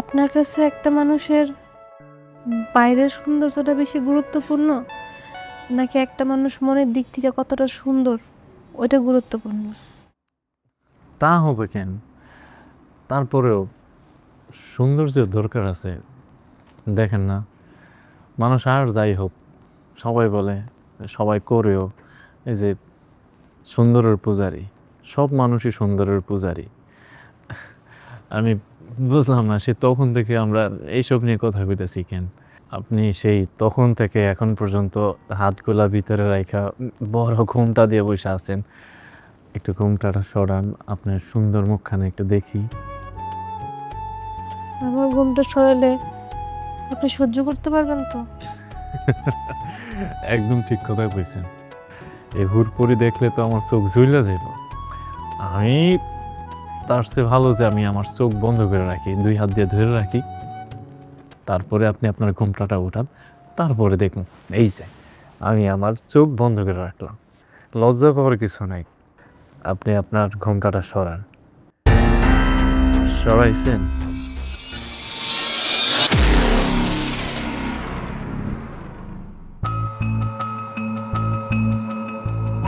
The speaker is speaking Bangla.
আপনার কাছে একটা মানুষের বাইরের সৌন্দর্যটা বেশি গুরুত্বপূর্ণ, নাকি একটা মানুষ মনের দিক থেকে কতটা সুন্দর ওইটা গুরুত্বপূর্ণ? তা হবে কেন? তারপরেও সৌন্দর্যের দরকার আছে। দেখেন না, মানুষ আর যাই হোক, সবাই বলে, সবাই করেও, এই যে সুন্দরের পূজারি, সব মানুষই সুন্দরের পূজারি। আমি বুঝলাম না সে তখন থেকে আমরা এইসব নিয়ে কথা কইতেছি কেন। আপনি সেই তখন থেকে এখন পর্যন্ত হাতগুলা ভিতরে রাইখা বড় ঘুমটা দিয়ে বসে আছেন। একটু ঘুমটাটা সরান, আপনার সুন্দর মুখখানে একটু দেখি। আমার ঘুমটা সরালে আপনি সহ্য করতে পারবেন তো? একদম ঠিক কথা কইছেন। এই হুড়পড়ি দেখলে তো আমার চোখ ঝুলে যাইব। আমি তার চেয়ে ভালো যে আমি আমার চোখ বন্ধ করে রাখি, 2 হাত দিয়ে ধরে রাখি, তারপরে আপনি আপনার ঘোমটাটা উঠান, তারপরে দেখুন। এই যে আমি আমার চোখ বন্ধ করে রাখলাম, লজ্জা পাওয়ার কিছু নাই। আপনি আপনার ঘোমটাটা সরান। সরাইছেন?